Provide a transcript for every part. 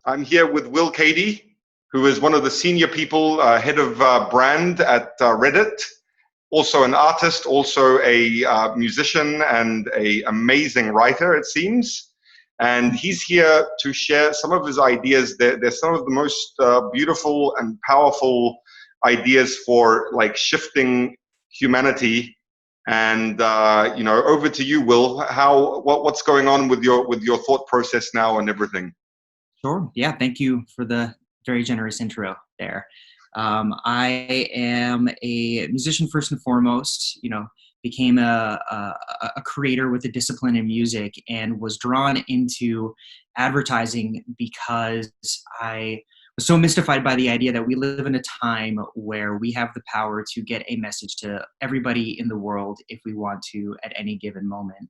I'm here with Will Cady, who is one of the senior people, head of brand at Reddit, also an artist, also a musician and an amazing writer, it seems. And he's here to share some of his ideas. They're some of the most beautiful and powerful ideas for like shifting humanity. And over to you, Will. What's going on with your thought process now and everything? Sure. Yeah. Thank you for the very generous intro there. I am a musician first and foremost. Became a creator with a discipline in music, and was drawn into advertising because I was so mystified by the idea that we live in a time where we have the power to get a message to everybody in the world if we want to at any given moment,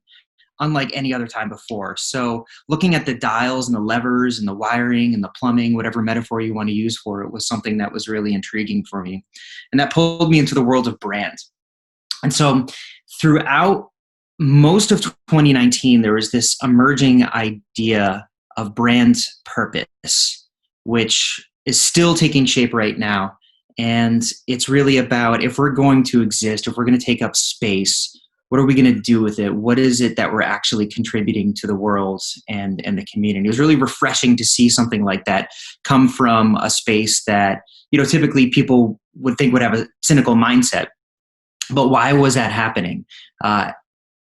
unlike any other time before. So looking at the dials and the levers and the wiring and the plumbing, whatever metaphor you want to use for it, was something that was really intriguing for me. And that pulled me into the world of brand. And so throughout most of 2019, there was this emerging idea of brand purpose, which is still taking shape right now. And it's really about, if we're going to exist, if we're going to take up space, what are we going to do with it? What is it that we're actually contributing to the world and the community? It was really refreshing to see something like that come from a space that, typically people would think would have a cynical mindset. But why was that happening?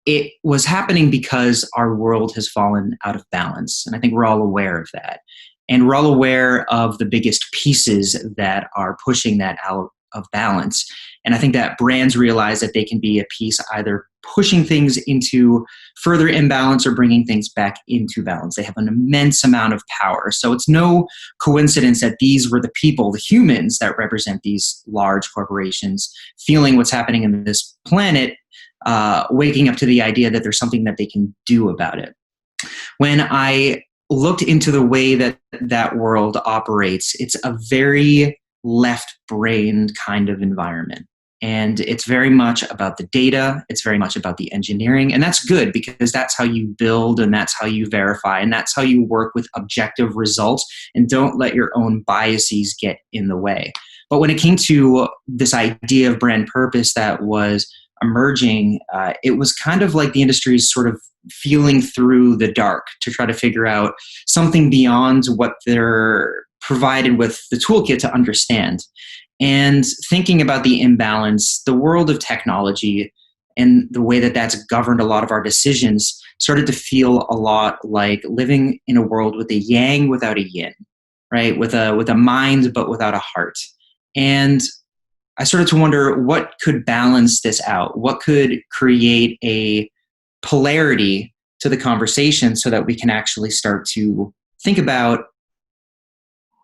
It was happening because our world has fallen out of balance. And I think we're all aware of that. And we're all aware of the biggest pieces that are pushing that out of balance. And I think that brands realize that they can be a piece either pushing things into further imbalance or bringing things back into balance. They have an immense amount of power. So it's no coincidence that these were the people, the humans that represent these large corporations, feeling what's happening in this planet, waking up to the idea that there's something that they can do about it. When I looked into the way that world operates, it's a very left-brained kind of environment. And it's very much about the data. It's very much about the engineering. And that's good, because that's how you build and that's how you verify and that's how you work with objective results and don't let your own biases get in the way. But when it came to this idea of brand purpose that was emerging, it was kind of like the industry's sort of feeling through the dark to try to figure out something beyond what they're provided with the toolkit to understand. And thinking about the imbalance, the world of technology and the way that that's governed a lot of our decisions started to feel a lot like living in a world with a yang without a yin, right? With a mind, but without a heart. And I started to wonder what could balance this out? What could create a polarity to the conversation so that we can actually start to think about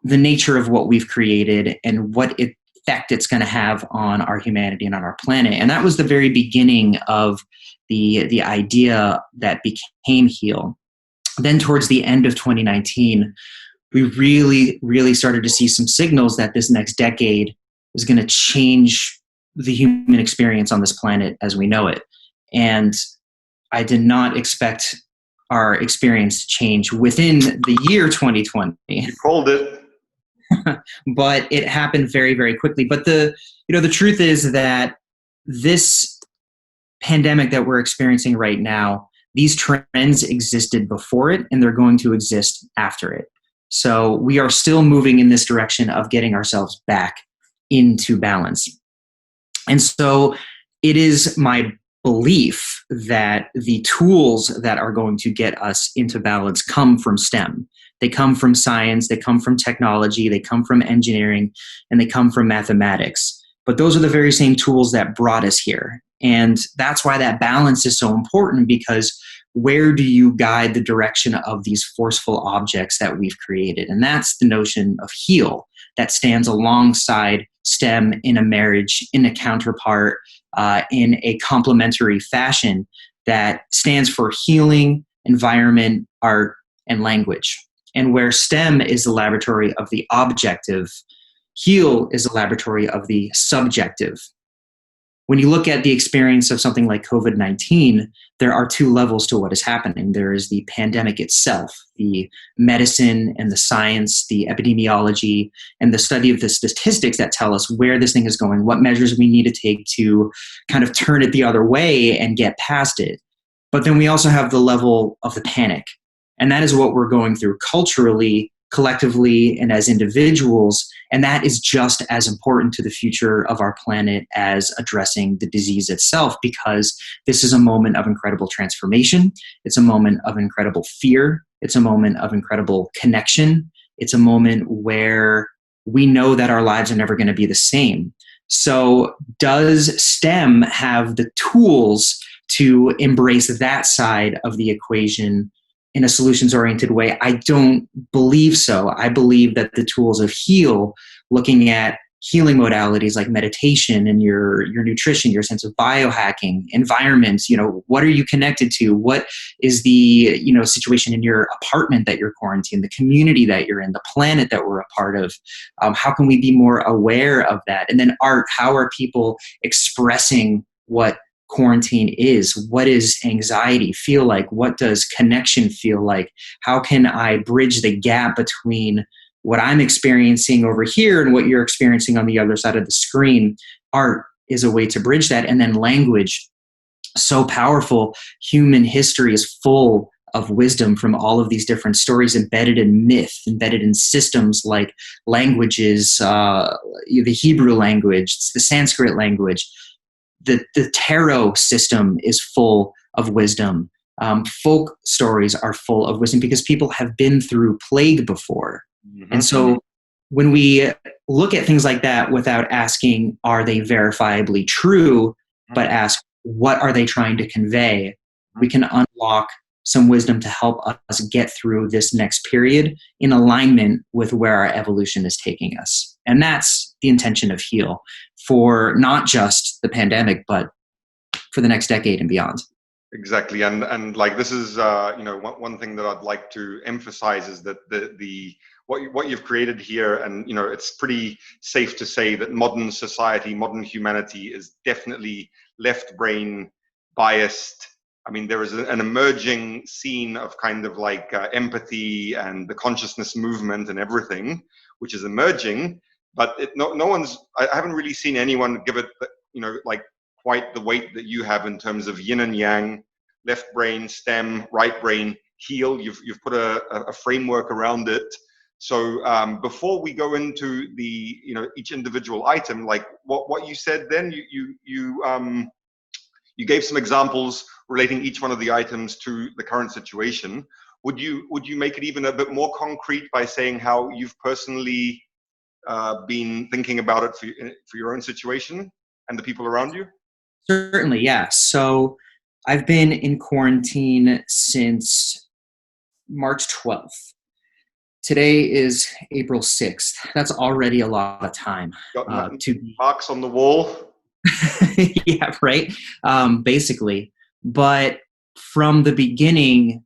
the nature of what we've created and what effect it's going to have on our humanity and on our planet. And that was the very beginning of the idea that became Heal. Then towards the end of 2019, we really, really started to see some signals that this next decade was going to change the human experience on this planet as we know it. And I did not expect our experience to change within the year 2020. You called it. But it happened very, very quickly. But the truth is that this pandemic that we're experiencing right now, these trends existed before it, and they're going to exist after it. So we are still moving in this direction of getting ourselves back into balance. And so it is my belief that the tools that are going to get us into balance come from STEM. They come from science, they come from technology, they come from engineering, and they come from mathematics. But those are the very same tools that brought us here. And that's why that balance is so important, because where do you guide the direction of these forceful objects that we've created? And that's the notion of Heal that stands alongside STEM in a marriage, in a counterpart, in a complementary fashion that stands for healing, environment, art, and language. And where STEM is the laboratory of the objective, Heal is the laboratory of the subjective. when you look at the experience of something like COVID-19, there are two levels to what is happening. There is the pandemic itself, the medicine and the science, the epidemiology, and the study of the statistics that tell us where this thing is going, what measures we need to take to kind of turn it the other way and get past it. But then we also have the level of the panic. And that is what we're going through culturally, collectively, and as individuals. And that is just as important to the future of our planet as addressing the disease itself, because this is a moment of incredible transformation. It's a moment of incredible fear. It's a moment of incredible connection. It's a moment where we know that our lives are never going to be the same. So does STEM have the tools to embrace that side of the equation in a solutions-oriented way? I don't believe so. I believe that the tools of heal, looking at healing modalities like meditation and your nutrition, your sense of biohacking, environments, what are you connected to? What is the, situation in your apartment that you're quarantined, the community that you're in, the planet that we're a part of? How can we be more aware of that? And then art, how are people expressing what quarantine is? What does anxiety feel like? What does connection feel like? How can I bridge the gap between what I'm experiencing over here and what you're experiencing on the other side of the screen? Art is a way to bridge that. And then language, so powerful. Human history is full of wisdom from all of these different stories embedded in myth, embedded in systems like languages, the Hebrew language, the Sanskrit language. The tarot system is full of wisdom. Folk stories are full of wisdom because people have been through plague before. Mm-hmm. And so when we look at things like that without asking, are they verifiably true, but ask, what are they trying to convey? We can unlock some wisdom to help us get through this next period in alignment with where our evolution is taking us. And that's the intention of Heal for not just the pandemic, but for the next decade and beyond. Exactly. And like, this is, one thing that I'd like to emphasize is that what you've created here, and, it's pretty safe to say that modern society, modern humanity is definitely left brain biased. I mean, there is an emerging scene of kind of like empathy and the consciousness movement and everything, which is emerging, but I haven't really seen anyone give it, like quite the weight that you have in terms of yin and yang, left brain, stem, right brain, heal. You've put a framework around it. So before we go into the, each individual item, like what you said then, you gave some examples relating each one of the items to the current situation. Would you make it even a bit more concrete by saying how you've personally been thinking about it for your own situation and the people around you? Certainly, yeah. So I've been in quarantine since March 12th. Today is April 6th. That's already a lot of time. Got marks on the wall. Yeah, right. Basically. But from the beginning,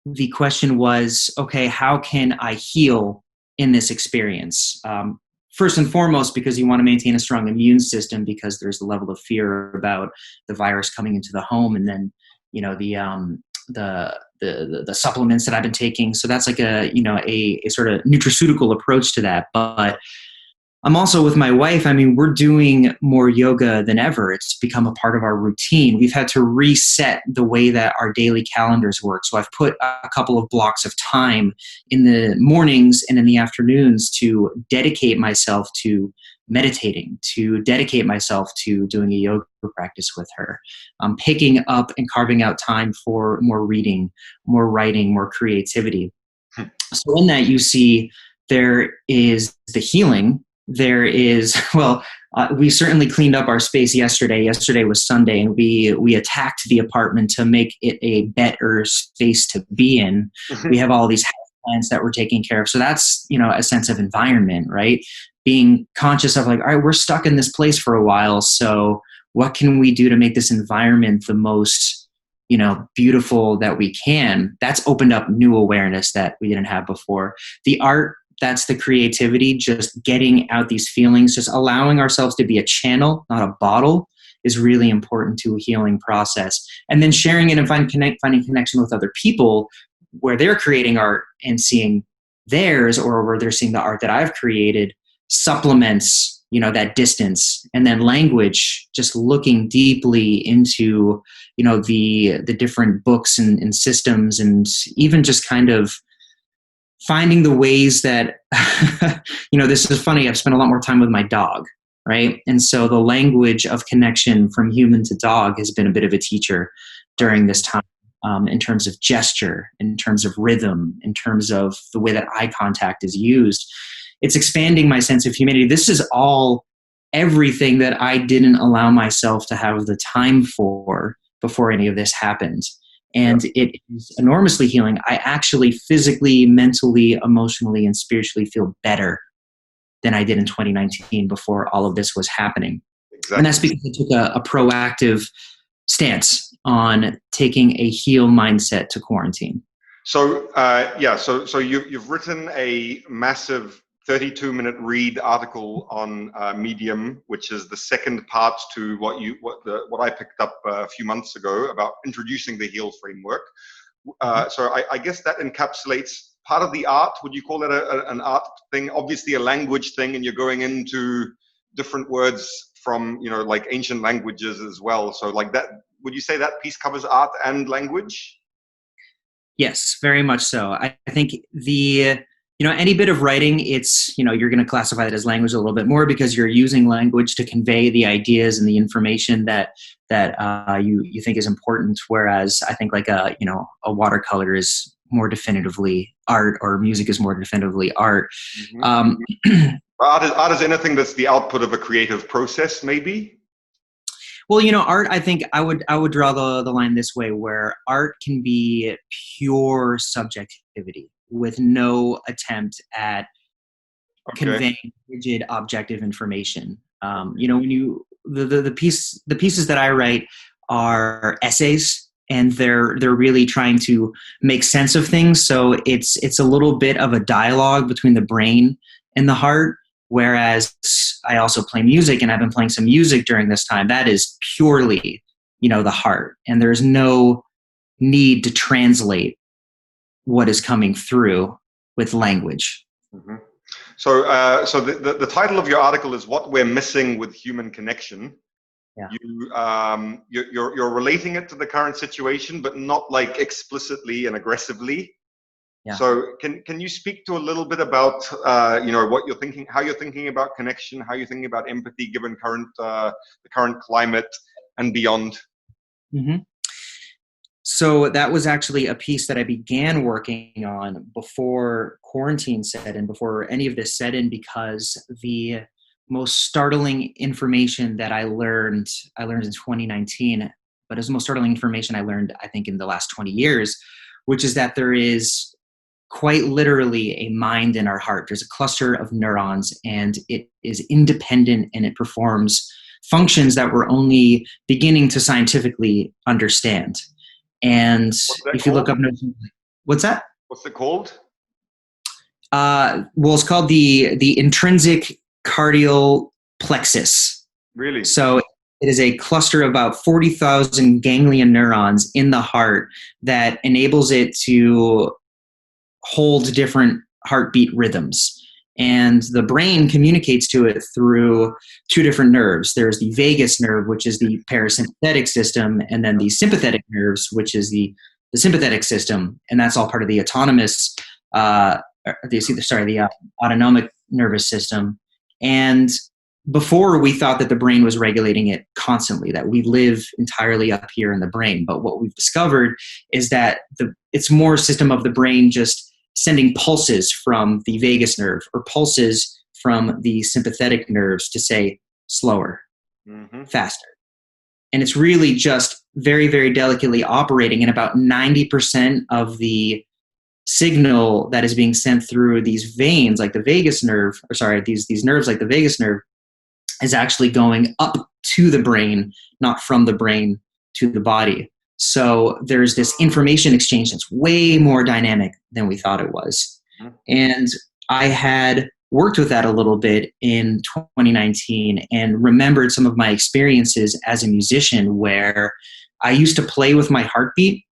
the question was, okay, how can I heal in this experience? First and foremost, because you want to maintain a strong immune system, because there's the level of fear about the virus coming into the home, and then, the supplements that I've been taking. So that's like a sort of nutraceutical approach to that. But I'm also with my wife. I mean, we're doing more yoga than ever. It's become a part of our routine. We've had to reset the way that our daily calendars work. So I've put a couple of blocks of time in the mornings and in the afternoons to dedicate myself to meditating, to dedicate myself to doing a yoga practice with her, picking up and carving out time for more reading, more writing, more creativity. So in that, you see there is the healing. There is, we certainly cleaned up our space yesterday. Yesterday was Sunday, and we attacked the apartment to make it a better space to be in. Mm-hmm. We have all these plants that we're taking care of. So that's, a sense of environment, right? Being conscious of like, all right, we're stuck in this place for a while. So what can we do to make this environment the most, beautiful that we can? That's opened up new awareness that we didn't have before. The art, that's the creativity, just getting out these feelings, just allowing ourselves to be a channel, not a bottle, is really important to a healing process. And then sharing it and finding connection with other people where they're creating art and seeing theirs, or where they're seeing the art that I've created, supplements, that distance. And then language, just looking deeply into, the different books and systems, and even just kind of finding the ways that, this is funny. I've spent a lot more time with my dog, right? And so the language of connection from human to dog has been a bit of a teacher during this time, in terms of gesture, in terms of rhythm, in terms of the way that eye contact is used. It's expanding my sense of humanity. This is all everything that I didn't allow myself to have the time for before any of this happened. And it is enormously healing. I actually physically, mentally, emotionally, and spiritually feel better than I did in 2019 before all of this was happening. Exactly. And that's because I took a proactive stance on taking a heal mindset to quarantine. So, so you've written a massive 32-minute read article on Medium, which is the second part to what I picked up a few months ago about introducing the heal framework. So I guess that encapsulates part of the art. Would you call it an art thing? Obviously a language thing, and you're going into different words from, like ancient languages as well. So like that, would you say that piece covers art and language? Yes, very much so. I think any bit of writing, it's, you're going to classify that as language a little bit more because you're using language to convey the ideas and the information that you think is important. Whereas I think like a watercolor is more definitively art, or music is more definitively art. Mm-hmm. Art is anything that's the output of a creative process, maybe? Well, art, I think I would draw the line this way, where art can be pure subjectivity with no attempt at conveying rigid objective information. When the pieces that I write are essays, and they're really trying to make sense of things. So it's a little bit of a dialogue between the brain and the heart. Whereas I also play music, and I've been playing some music during this time. That is purely, the heart. And there's no need to translate what is coming through with language. Mm-hmm. So the title of your article is "What We're Missing with Human Connection." Yeah. You're relating it to the current situation, but not like explicitly and aggressively. Yeah. So can you speak to a little bit about what you're thinking, how you're thinking about connection, how you're thinking about empathy given the current climate and beyond? Mm-hmm. So that was actually a piece that I began working on before quarantine set in, before any of this set in, because the most startling information that I learned in 2019, but it was the most startling information I learned, I think, in the last 20 years, which is that there is quite literally a mind in our heart. There's a cluster of neurons, and it is independent, and it performs functions that we're only beginning to scientifically understand. And if you look up, what's that? What's it called? Well, it's called the intrinsic cardial plexus. Really? So it is a cluster of about 40,000 ganglion neurons in the heart that enables it to hold different heartbeat rhythms. And the brain communicates to it through two different nerves. There's the vagus nerve, which is the parasympathetic system, and then the sympathetic nerves, which is the sympathetic system. And that's all part of the autonomic nervous system. And before, we thought that the brain was regulating it constantly, that we live entirely up here in the brain. But what we've discovered is that it's more a system of the brain just sending pulses from the vagus nerve or pulses from the sympathetic nerves to say slower, faster. And it's really just very, very delicately operating, and about 90% of the signal that is being sent through these veins, like the vagus nerve, these nerves like the vagus nerve, is actually going up to the brain, not from the brain to the body. So there's this information exchange that's way more dynamic than we thought it was. And I had worked with that a little bit in 2019 and remembered some of my experiences as a musician where I used to play with my heartbeat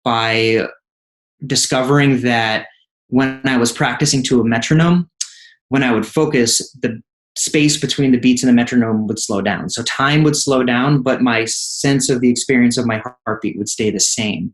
by discovering that when I was practicing to a metronome, when I would focus, the space between the beats and the metronome would slow down. So time would slow down, but my sense of the experience of my heartbeat would stay the same.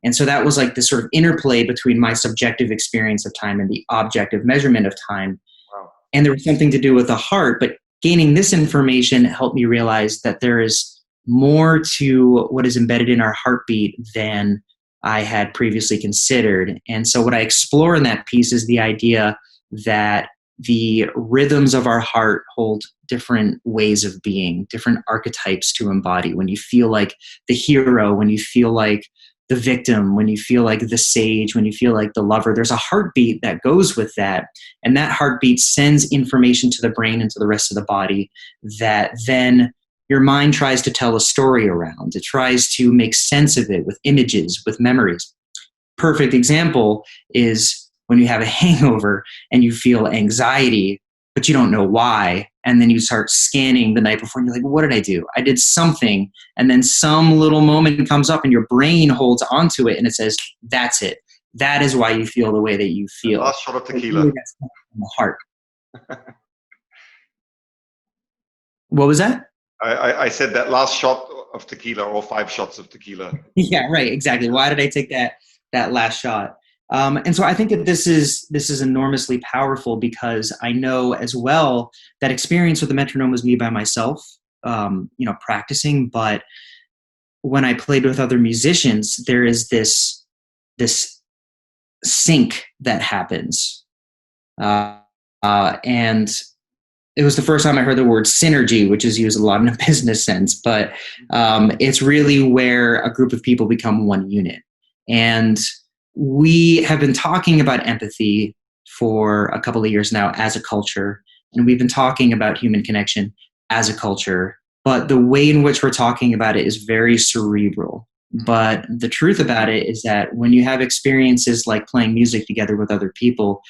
And so that was like this sort of interplay between my subjective experience of time and the objective measurement of time. Wow. And there was something to do with the heart, but gaining this information helped me realize that there is more to what is embedded in our heartbeat than I had previously considered. And so what I explore in that piece is the idea that the rhythms of our heart hold different ways of being, different archetypes to embody. When you feel like the hero, when you feel like the victim, when you feel like the sage, when you feel like the lover, there's a heartbeat that goes with that. And that heartbeat sends information to the brain and to the rest of the body that then your mind tries to tell a story around. It tries to make sense of it with images, with memories. Perfect example is when you have a hangover and you feel anxiety, but you don't know why. And then you start scanning the night before and you're like, what did I do? I did something. And then some little moment comes up and your brain holds onto it and it says, that's it. That is why you feel the way that you feel. Last shot of tequila. That's from the heart. What was that? I said that last shot of tequila, or 5 shots of tequila. Yeah, right. Exactly. Why did I take that last shot? And so I think that this is enormously powerful because I know as well that experience with the metronome was me by myself, practicing. But when I played with other musicians, there is this sync that happens, and it was the first time I heard the word synergy, which is used a lot in a business sense. But it's really where a group of people become one unit. And we have been talking about empathy for a couple of years now as a culture, and we've been talking about human connection as a culture, but the way in which we're talking about it is very cerebral. But the truth about it is that when you have experiences like playing music together with other people,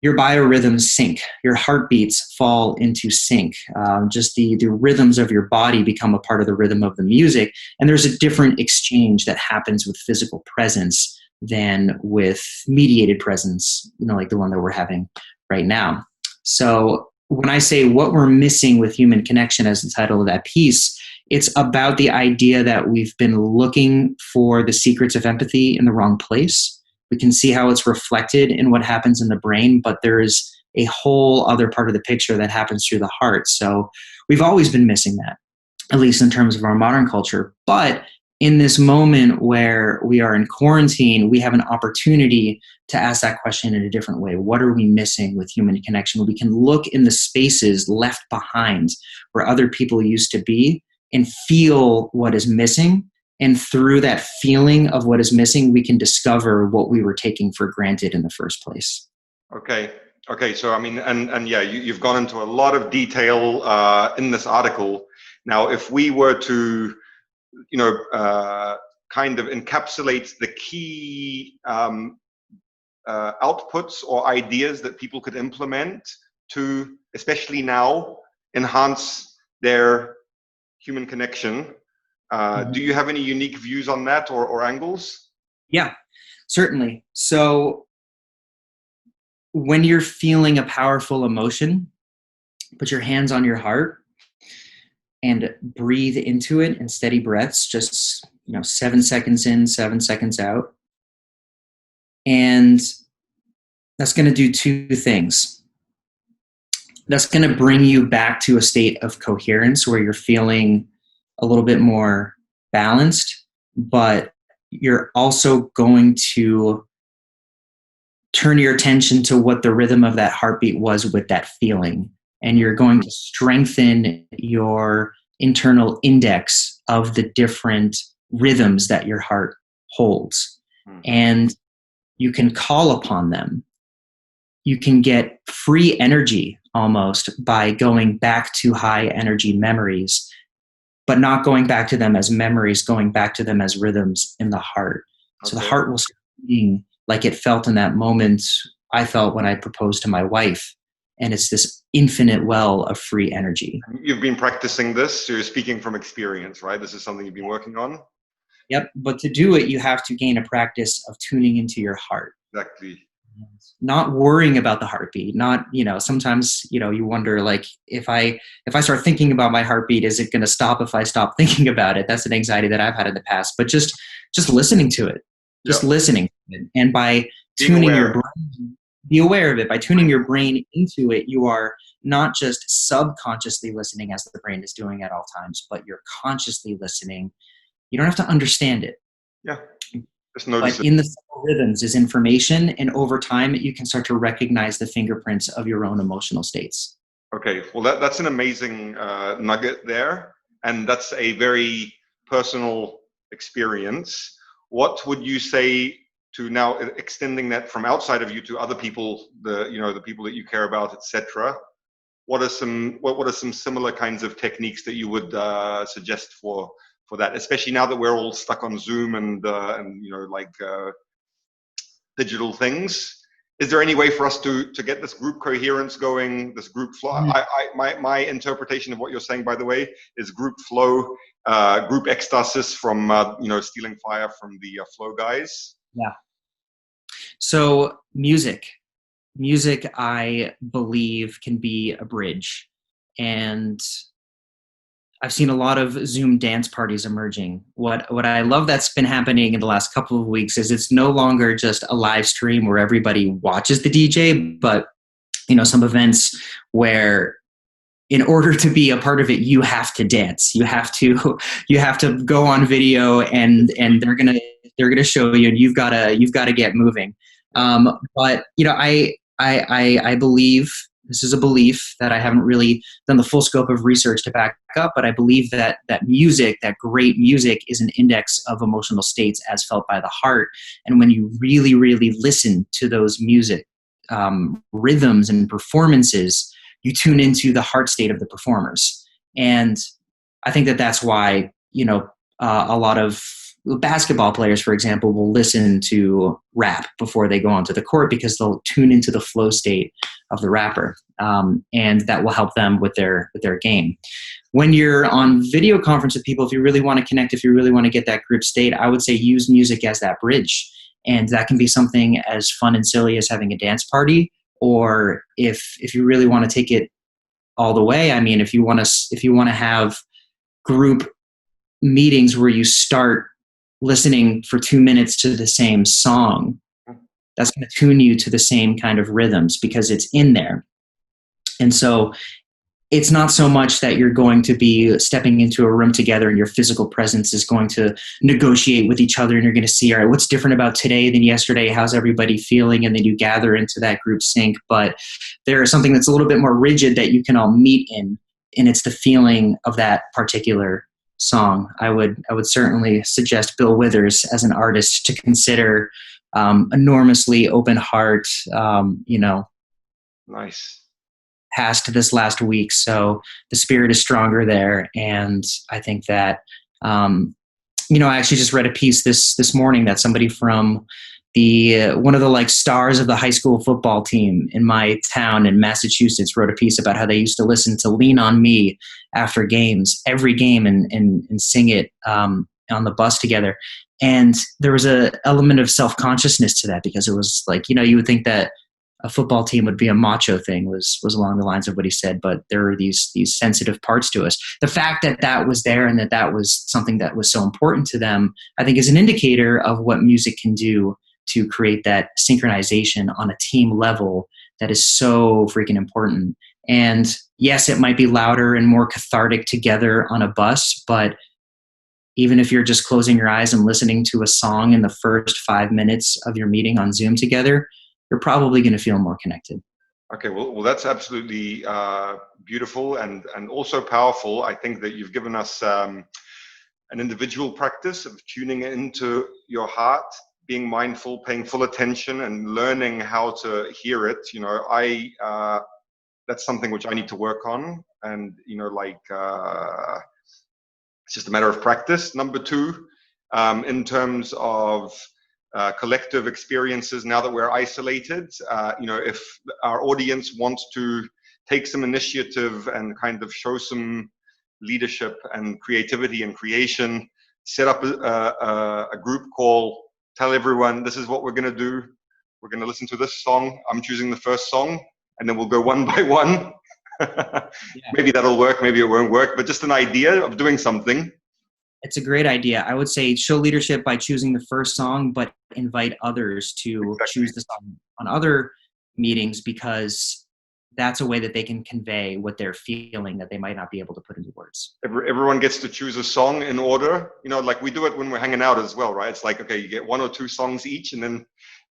your biorhythms sync, your heartbeats fall into sync. Just the rhythms of your body become a part of the rhythm of the music, and there's a different exchange that happens with physical presence than with mediated presence, like the one that we're having right now. So when I say what we're missing with human connection as the title of that piece, it's about the idea that we've been looking for the secrets of empathy in the wrong place. We can see how it's reflected in what happens in the brain, but there is a whole other part of the picture that happens through the heart. So we've always been missing that, at least in terms of our modern culture. But in this moment where we are in quarantine, we have an opportunity to ask that question in a different way. What are we missing with human connection? We can look in the spaces left behind where other people used to be and feel what is missing. And through that feeling of what is missing, we can discover what we were taking for granted in the first place. Okay. So, I mean, and yeah, you've gone into a lot of detail in this article. Now, if we were to kind of encapsulate the key outputs or ideas that people could implement to, especially now, enhance their human connection. Do you have any unique views on that or angles? Yeah, certainly. So when you're feeling a powerful emotion, put your hands on your heart and breathe into it in steady breaths, just 7 seconds in, 7 seconds out. And that's going to do two things. That's going to bring you back to a state of coherence where you're feeling a little bit more balanced, but you're also going to turn your attention to what the rhythm of that heartbeat was with that feeling. And you're going to strengthen your internal index of the different rhythms that your heart holds. And you can call upon them. You can get free energy almost by going back to high energy memories, but not going back to them as memories, going back to them as rhythms in the heart. Okay. So the heart will start beating like it felt in that moment I felt when I proposed to my wife and it's this infinite well of free energy. You've been practicing this, so you're speaking from experience, right? This is something you've been working on. Yep. But to do it, you have to gain a practice of tuning into your heart. Exactly. Not worrying about the heartbeat. Not, sometimes, you wonder, like, if I start thinking about my heartbeat, is it going to stop if I stop thinking about it? That's an anxiety that I've had in the past. But just listening to it, just listening to it. And by tuning your brain, be aware of it. By tuning your brain into it, you are not just subconsciously listening as the brain is doing at all times, but you're consciously listening. You don't have to understand it. Yeah. Just notice but it. in the rhythms is information, and over time you can start to recognize the fingerprints of your own emotional states. Okay, well that's an amazing nugget there, and that's a very personal experience. What would you say to now extending that from outside of you to other people, the people that you care about, etc.? What are some similar kinds of techniques that you would suggest for that, especially now that we're all stuck on Zoom and digital things? Is there any way for us to get this group coherence going, this group flow? My interpretation of what you're saying, by the way, is group flow, group ecstasis from stealing fire from the flow guys. Yeah. So music, I believe, can be a bridge, and I've seen a lot of Zoom dance parties emerging. What I love that's been happening in the last couple of weeks is it's no longer just a live stream where everybody watches the DJ, but some events where in order to be a part of it, you have to dance. You have to go on video, and they're gonna show you, and you've gotta get moving. But I believe, this is a belief that I haven't really done the full scope of research to back up, but I believe that music, that great music, is an index of emotional states as felt by the heart. And when you really, really listen to those music rhythms and performances, you tune into the heart state of the performers. And I think that that's why, a lot of basketball players, for example, will listen to rap before they go onto the court, because they'll tune into the flow state of the rapper. And that will help them with their game. When you're on video conference with people, if you really want to connect, if you really want to get that group state, I would say use music as that bridge. And that can be something as fun and silly as having a dance party, or if you really want to take it all the way, I mean, if you want to have group meetings where you start listening for 2 minutes to the same song, that's going to tune you to the same kind of rhythms because it's in there. And so it's not so much that you're going to be stepping into a room together and your physical presence is going to negotiate with each other, and you're going to see, all right, what's different about today than yesterday? How's everybody feeling? And then you gather into that group sync. But there is something that's a little bit more rigid that you can all meet in, and it's the feeling of that particular song. I would certainly suggest Bill Withers as an artist to consider enormously open heart, Nice. past this last week. So the spirit is stronger there. And I think that, I actually just read a piece this morning that somebody from one of the stars of the high school football team in my town in Massachusetts wrote a piece about how they used to listen to Lean on Me after games, every game, and sing it on the bus together. And there was a element of self-consciousness to that, because it was you would think that a football team would be a macho thing, was along the lines of what he said, but there are these sensitive parts to us. The fact that was there and that was something that was so important to them, I think, is an indicator of what music can do to create that synchronization on a team level that is so freaking important. And yes, it might be louder and more cathartic together on a bus, but even if you're just closing your eyes and listening to a song in the first 5 minutes of your meeting on Zoom together, you're probably going to feel more connected. Okay, well, that's absolutely beautiful and also powerful. I think that you've given us an individual practice of tuning into your heart, being mindful, paying full attention, and learning how to hear it. That's something which I need to work on, and it's just a matter of practice. Number two, in terms of collective experiences now that we're isolated. If our audience wants to take some initiative and kind of show some leadership and creativity and creation, set up a group call, tell everyone this is what we're going to do. We're going to listen to this song. I'm choosing the first song, and then we'll go one by one. Maybe that'll work, maybe it won't work, but just an idea of doing something. It's a great idea. I would say show leadership by choosing the first song, but invite others to choose the song on other meetings, because that's a way that they can convey what they're feeling that they might not be able to put into words. Everyone gets to choose a song in order, like we do it when we're hanging out as well, right? It's like, okay, you get 1 or 2 songs each and then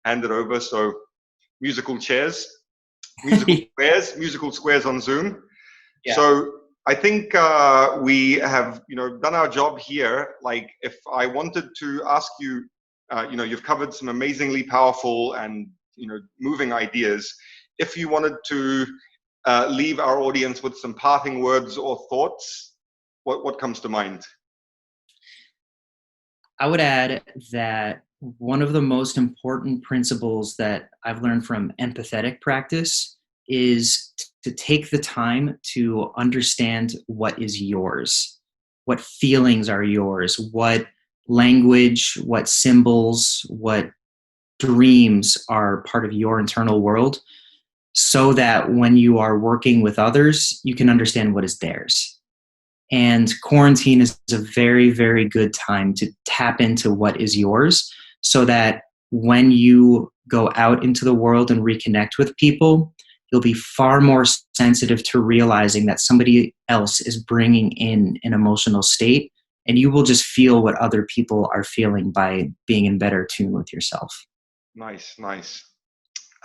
hand it over. So musical chairs, musical squares on Zoom. Yeah. So I think we have, done our job here. Like, if I wanted to ask you, you've covered some amazingly powerful and, moving ideas. If you wanted to leave our audience with some parting words or thoughts, what comes to mind? I would add that one of the most important principles that I've learned from empathetic practice is to take the time to understand what is yours, what feelings are yours, what language, what symbols, what dreams are part of your internal world, so that when you are working with others, you can understand what is theirs. And quarantine is a very, very good time to tap into what is yours, so that when you go out into the world and reconnect with people, you'll be far more sensitive to realizing that somebody else is bringing in an emotional state, and you will just feel what other people are feeling by being in better tune with yourself. Nice.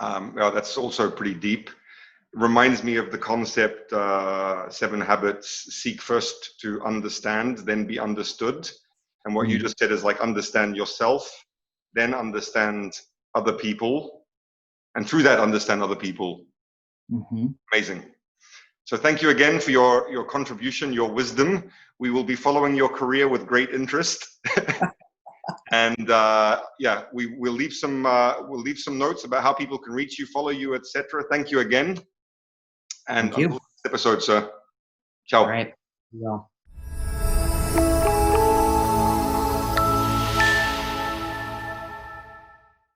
Well, that's also pretty deep. It reminds me of the concept, 7 habits: seek first to understand, then be understood. And what you just said is like, understand yourself, then understand other people, and through that understand other people. Amazing. So thank you again for your contribution, your wisdom. We will be following your career with great interest. And we'll leave some notes about how people can reach you, follow you, etc. Thank you again. And until this episode, sir. Ciao. All right. Well.